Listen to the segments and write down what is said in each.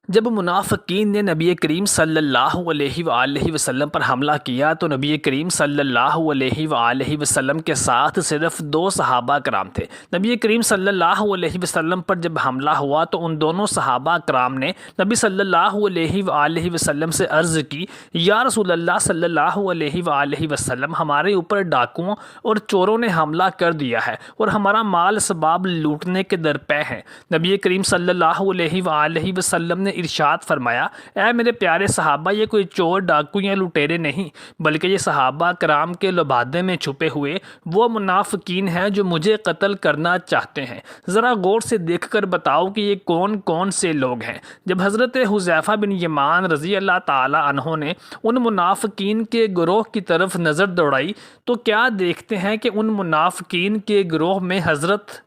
جب منافقین نے نبی کریم صلی اللہ علیہ وآلہ وسلم پر حملہ کیا تو نبی کریم صلی اللہ علیہ وآلہ وسلم کے ساتھ صرف 2 صحابہ کرام تھے۔ نبی کریم صلی اللہ علیہ وسلم پر جب حملہ ہوا تو ان دونوں صحابہ کرام نے نبی صلی اللہ علیہ وآلہ وسلم سے عرض کی، یا رسول اللہ صلی اللہ علیہ وآلہ وسلم، ہمارے اوپر ڈاکوؤں اور چوروں نے حملہ کر دیا ہے اور ہمارا مال اسباب لوٹنے کے درپے ہیں۔ نبی کریم صلی اللہ علیہ وآلہ وسلم نے ارشاد فرمایا، اے میرے پیارے صحابہ، یہ کوئی چور، ڈاکو یا لٹیرے نہیں، بلکہ یہ صحابہ کرام کے لبادے میں چھپے ہوئے وہ منافقین ہیں جو مجھے قتل کرنا چاہتے ہیں۔ ذرا غور سے دیکھ کر بتاؤ کہ یہ کون کون سے لوگ ہیں۔ جب حضرت حذیفہ بن یمان رضی اللہ تعالی عنہ نے ان منافقین کے گروہ کی طرف نظر دوڑائی تو کیا دیکھتے ہیں کہ ان منافقین کے گروہ میں حضرت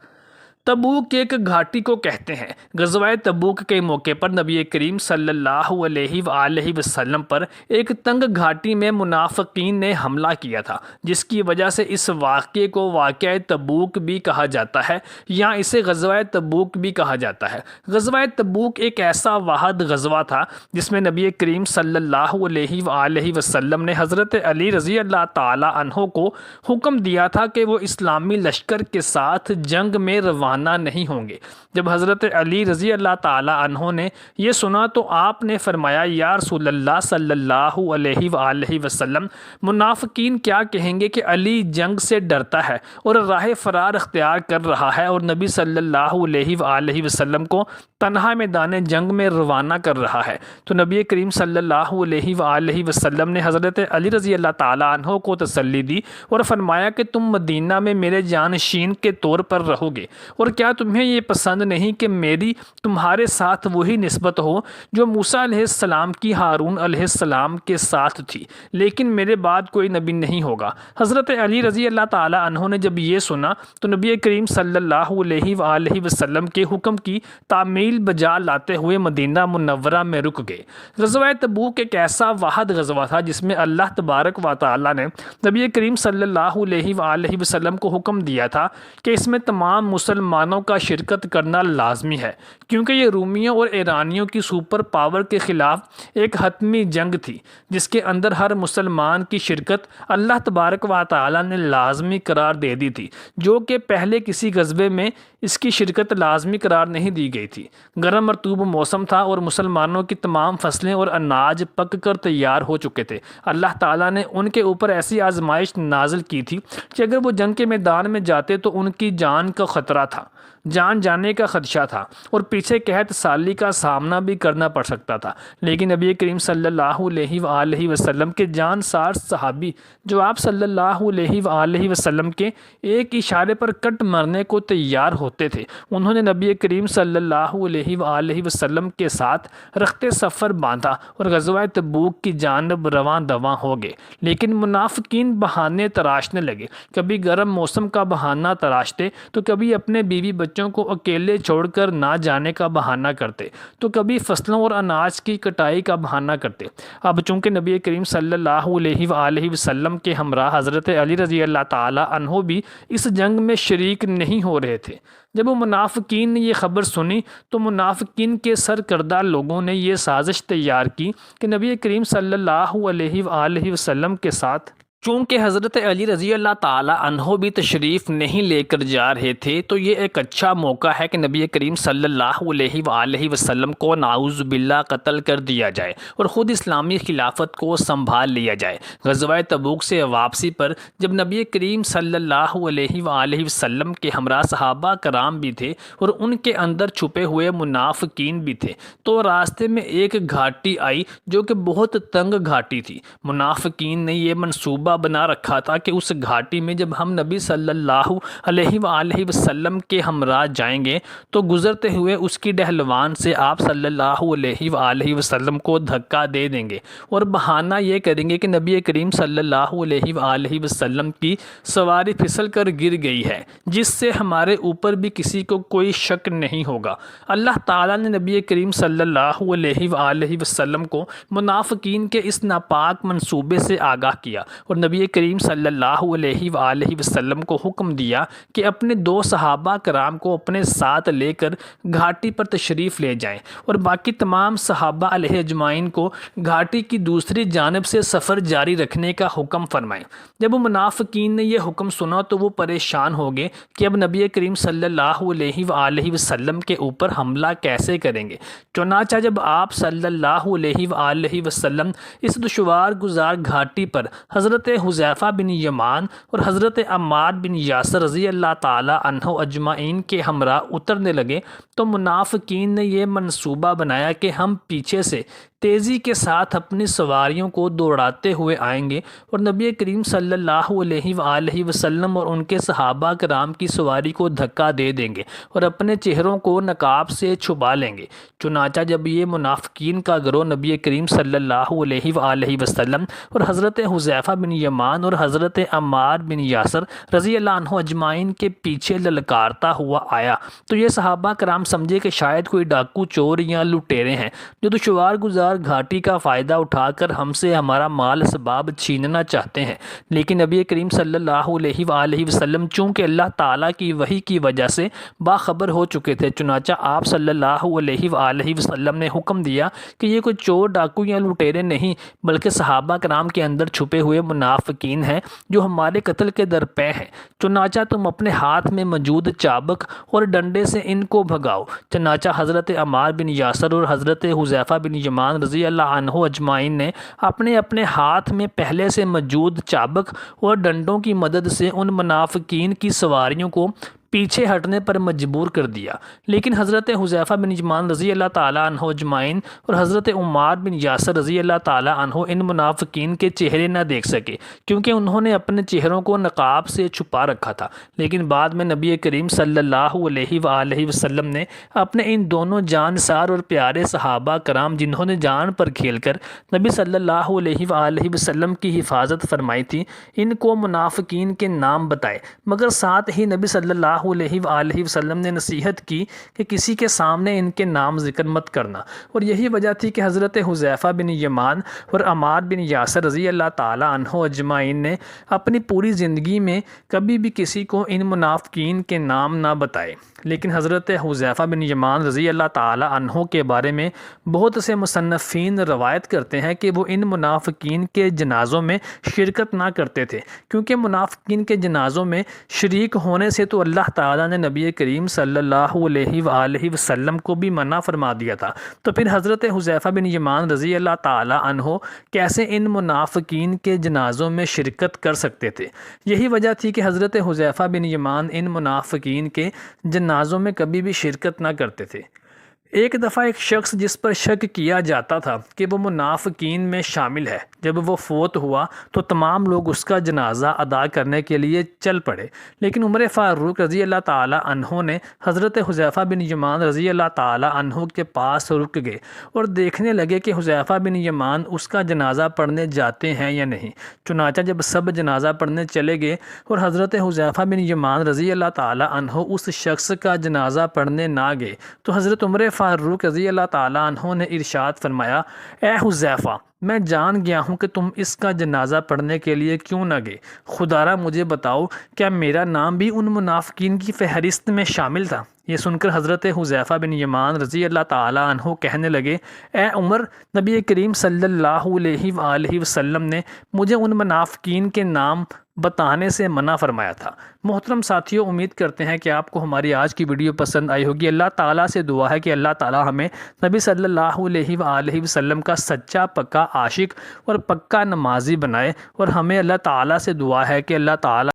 تبوک ایک گھاٹی کو کہتے ہیں۔ غزوہ تبوک کے موقع پر نبی کریم صلی اللہ علیہ وآلہ وسلم پر ایک تنگ گھاٹی میں منافقین نے حملہ کیا تھا، جس کی وجہ سے اس واقعے کو واقعہ تبوک بھی کہا جاتا ہے یا اسے غزوہ تبوک بھی کہا جاتا ہے۔ غزوہ تبوک ایک ایسا واحد غزوہ تھا جس میں نبی کریم صلی اللہ علیہ وآلہ وسلم نے حضرت علی رضی اللہ تعالی عنہ کو حکم دیا تھا کہ وہ اسلامی لشکر کے ساتھ جنگ میں روانہ نہیں ہوں گے۔ جب حضرت علی رضی اللہ تعالی عنہ نے یہ سنا تو آپ نے فرمایا، یا رسول اللہ صلی اللہ علیہ وآلہ وسلم، منافقین کیا کہیں گے کہ علی جنگ سے ڈرتا ہے اور راہ فرار اختیار کر رہا ہے اور نبی صلی اللہ علیہ وآلہ وسلم کو تنہا میدان جنگ میں روانہ کر رہا ہے۔ تو نبی کریم صلی اللہ علیہ وآلہ وسلم نے حضرت علی رضی اللہ تعالی عنہ کو تسلی دی اور فرمایا کہ تم مدینہ میں میرے جانشین کے طور پر رہو گے، اور کیا تمہیں یہ پسند نہیں کہ میری تمہارے ساتھ وہی نسبت ہو جو موسیٰ علیہ السلام کی ہارون علیہ السلام کے ساتھ تھی، لیکن میرے بعد کوئی نبی نہیں ہوگا۔ حضرت علی رضی اللہ تعالی عنہ نے جب یہ سنا تو نبی کریم صلی اللہ علیہ وآلہ وسلم کے حکم کی تعمیل بجا لاتے ہوئے مدینہ منورہ میں رک گئے۔ غزوہ تبوک ایک ایسا واحد غزوہ تھا جس میں اللہ تبارک و تعالی نے نبی کریم صلی اللہ علیہ وآلہ وسلم کو حکم دیا تھا کہ اس میں تمام مسلمانوں کا شرکت کرنا لازمی ہے، کیونکہ یہ رومیوں اور ایرانیوں کی سپر پاور کے خلاف ایک حتمی جنگ تھی جس کے اندر ہر مسلمان کی شرکت اللہ تبارک و تعالی نے لازمی قرار دے دی تھی، جو کہ پہلے کسی غزوے میں اس کی شرکت لازمی قرار نہیں دی گئی تھی۔ گرم مرطوب موسم تھا اور مسلمانوں کی تمام فصلیں اور اناج پک کر تیار ہو چکے تھے۔ اللہ تعالیٰ نے ان کے اوپر ایسی آزمائش نازل کی تھی کہ اگر وہ جنگ کے میدان میں جاتے تو ان کی جان کا خطرہ تھا، جان جانے کا خدشہ تھا اور پیچھے قحط سالی کا سامنا بھی کرنا پڑ سکتا تھا، لیکن نبی کریم صلی اللہ علیہ وآلہ وسلم کے جان سار صحابی جو آپ صلی اللہ علیہ وآلہ وسلم کے ایک اشارے پر کٹ مرنے کو تیار ہوتے تھے، انہوں نے نبی کریم صلی اللہ علیہ وآلہ وسلم کے ساتھ رخت سفر باندھا اور غزوہ تبوک کی جانب رواں دواں ہو گئے۔ لیکن منافقین بہانے تراشنے لگے، کبھی گرم موسم کا بہانہ تراشتے تو کبھی اپنے بیوی بچوں کو اکیلے چھوڑ کر نہ جانے کا بہانہ کرتے تو کبھی فصلوں اور اناج کی کٹائی کا بہانہ کرتے۔ اب چونکہ نبی کریم صلی اللہ علیہ وآلہ وسلم کے ہمراہ حضرت علی رضی اللہ تعالی عنہ بھی اس جنگ میں شریک نہیں ہو رہے تھے، جب منافقین نے یہ خبر سنی تو منافقین کے سرکردہ لوگوں نے یہ سازش تیار کی کہ نبی کریم صلی اللہ علیہ وآلہ وسلم کے ساتھ چونکہ حضرت علی رضی اللہ تعالی عنہ بھی تشریف نہیں لے کر جا رہے تھے تو یہ ایک اچھا موقع ہے کہ نبی کریم صلی اللہ علیہ وآلہ وسلم کو نعوذ باللہ قتل کر دیا جائے اور خود اسلامی خلافت کو سنبھال لیا جائے۔ غزوہ تبوک سے واپسی پر جب نبی کریم صلی اللہ علیہ وآلہ وسلم کے ہمراہ صحابہ کرام بھی تھے اور ان کے اندر چھپے ہوئے منافقین بھی تھے تو راستے میں ایک گھاٹی آئی جو کہ بہت تنگ گھاٹی تھی۔ منافقین نے یہ منصوبہ بنا رکھا تھا کہ اس گھاٹی میں جب ہم نبی صلی اللہ علیہ وآلہ وسلم کے ہمراہ جائیں گے تو گزرتے ہوئے اس کی ڈہلوان سے آپ صلی اللہ علیہ وآلہ وسلم کو دھکا دے دیں گے اور بہانہ یہ کریں گے کہ نبی کریم صلی اللہ علیہ وآلہ وسلم کی سواری پھسل کر گر گئی ہے، جس سے ہمارے اوپر بھی کسی کو کوئی شک نہیں ہوگا۔ اللہ تعالیٰ نے نبی کریم صلی اللہ علیہ وآلہ وسلم کو منافقین کے اس ناپاک منصوبے سے آگاہ کیا اور اور نبی کریم صلی اللہ علیہ وآلہ وسلم کو حکم دیا کہ اپنے 2 صحابہ کرام کو اپنے ساتھ لے کر گھاٹی پر تشریف لے جائیں اور باقی تمام صحابہ علیہ اجمعین کو گھاٹی کی دوسری جانب سے سفر جاری رکھنے کا حکم فرمائیں۔ جب منافقین نے یہ حکم سنا تو وہ پریشان ہو گئے کہ اب نبی کریم صلی اللہ علیہ وآلہ وسلم کے اوپر حملہ کیسے کریں گے۔ چنانچہ جب آپ صلی اللہ علیہ وآلہ وسلم اس دشوار گزار گھاٹی پر حضرت حذیفہ بن یمان اور حضرت عمار بن یاسر رضی اللہ تعالی عنہ اجمعین کے ہمراہ اترنے لگے تو منافقین نے یہ منصوبہ بنایا کہ ہم پیچھے سے تیزی کے ساتھ اپنی سواریوں کو دوڑاتے ہوئے آئیں گے اور نبی کریم صلی اللہ علیہ وآلہ وسلم اور ان کے صحابہ کرام کی سواری کو دھکا دے دیں گے اور اپنے چہروں کو نقاب سے چھپا لیں گے۔ چنانچہ جب یہ منافقین کا گروہ نبی کریم صلی اللہ علیہ وآلہ وسلم اور حضرت حذیفہ بن یمان اور حضرت عمار بن یاسر رضی اللہ عنہ اجمعین کے پیچھے للکارتا ہوا آیا تو یہ صحابہ کرام سمجھے کہ شاید کوئی ڈاکو چور یا لٹیرے ہیں جو دشوار گزار گھاٹی کا فائدہ اٹھا کر ہم سے ہمارا مال اسباب چھیننا چاہتے ہیں، لیکن نبی کریم صلی اللہ علیہ وآلہ وسلم چونکہ اللہ تعالیٰ کی وحی کی وجہ سے باخبر ہو چکے تھے، چنانچہ آپ صلی اللہ علیہ وآلہ وسلم نے حکم دیا کہ یہ کوئی چور ڈاکو یا لٹیرے نہیں بلکہ صحابہ کرام کے اندر چھپے ہوئے منافقین ہیں جو ہمارے قتل کے درپے ہیں، چنانچہ تم اپنے ہاتھ میں موجود چابک اور ڈنڈے سے ان کو بھگاؤ۔ چنانچہ حضرت عمار بن یاسر اور حضرت حذیفہ بن یمان رضی اللہ عنہ اجمعین نے اپنے اپنے ہاتھ میں پہلے سے موجود چابک اور ڈنڈوں کی مدد سے ان منافقین کی سواریوں کو پیچھے ہٹنے پر مجبور کر دیا، لیکن حضرت حذیفہ بن یمان رضی اللہ تعالیٰ عنہ اجمعین اور حضرت عمار بن یاسر رضی اللہ تعالیٰ عنہ ان منافقین کے چہرے نہ دیکھ سکے کیونکہ انہوں نے اپنے چہروں کو نقاب سے چھپا رکھا تھا۔ لیکن بعد میں نبی کریم صلی اللہ علیہ وآلہ وسلم نے اپنے ان دونوں جانسار اور پیارے صحابہ کرام جنہوں نے جان پر کھیل کر نبی صلی اللہ علیہ وآلہ وسلم کی حفاظت فرمائی تھی، ان کو منافقین کے نام بتائے، مگر ساتھ ہی نبی صلی اللہ علیہ وآلہ وسلم نے نصیحت کی کہ کسی کے سامنے ان کے نام ذکر مت کرنا، اور یہی وجہ تھی کہ حضرت حذیفہ بن یمان اور عمار بن یاسر رضی اللہ تعالی عنہ اجمعین نے اپنی پوری زندگی میں کبھی بھی کسی کو ان منافقین کے نام نہ بتائے، لیکن حضرت حذیفہ بن یمان رضی اللہ تعالی عنہ کے بارے میں بہت سے مصنفین روایت کرتے ہیں کہ وہ ان منافقین کے جنازوں میں شرکت نہ کرتے تھے، کیونکہ منافقین کے جنازوں میں شریک ہونے سے تو اللہ تعالیٰ نے نبی کریم صلی اللہ علیہ وآلہ وسلم کو بھی منع فرما دیا تھا، تو پھر حضرت حذیفہ بن یمان رضی اللہ تعالی عنہ کیسے ان منافقین کے جنازوں میں شرکت کر سکتے تھے؟ یہی وجہ تھی کہ حضرت حذیفہ بن یمان ان منافقین کے جنازوں میں کبھی بھی شرکت نہ کرتے تھے۔ ایک دفعہ ایک شخص جس پر شک کیا جاتا تھا کہ وہ منافقین میں شامل ہے، جب وہ فوت ہوا تو تمام لوگ اس کا جنازہ ادا کرنے کے لیے چل پڑے، لیکن عمر فاروق رضی اللہ تعالی عنہ نے حضرت حذیفہ بن یمان رضی اللہ تعالی عنہ کے پاس رک گئے اور دیکھنے لگے کہ حذیفہ بن یمان اس کا جنازہ پڑھنے جاتے ہیں یا نہیں۔ چنانچہ جب سب جنازہ پڑھنے چلے گئے اور حضرت حذیفہ بن یمان رضی اللہ تعالی عنہ اس شخص کا جنازہ پڑھنے نہ گئے تو حضرت عمر فاروق رضی اللہ تعالی عنہ نے ارشاد فرمایا، اے حذیفہ، میں جان گیا ہوں کہ تم اس کا جنازہ پڑھنے کے لیے کیوں نہ گئے، خدارا مجھے بتاؤ کیا میرا نام بھی ان منافقین کی فہرست میں شامل تھا؟ یہ سن کر حضرت حذیفہ بن یمان رضی اللہ تعالی عنہ کہنے لگے، اے عمر، نبی کریم صلی اللہ علیہ وآلہ وسلم نے مجھے ان منافقین کے نام بتانے سے منع فرمایا تھا۔ محترم ساتھیوں، امید کرتے ہیں کہ آپ کو ہماری آج کی ویڈیو پسند آئی ہوگی۔ اللہ تعالیٰ سے دعا ہے کہ اللہ تعالیٰ ہمیں نبی صلی اللہ علیہ وآلہ وسلم کا سچا پکا عاشق اور پکا نمازی بنائے، اور ہمیں اللہ تعالیٰ سے دعا ہے کہ اللہ تعالیٰ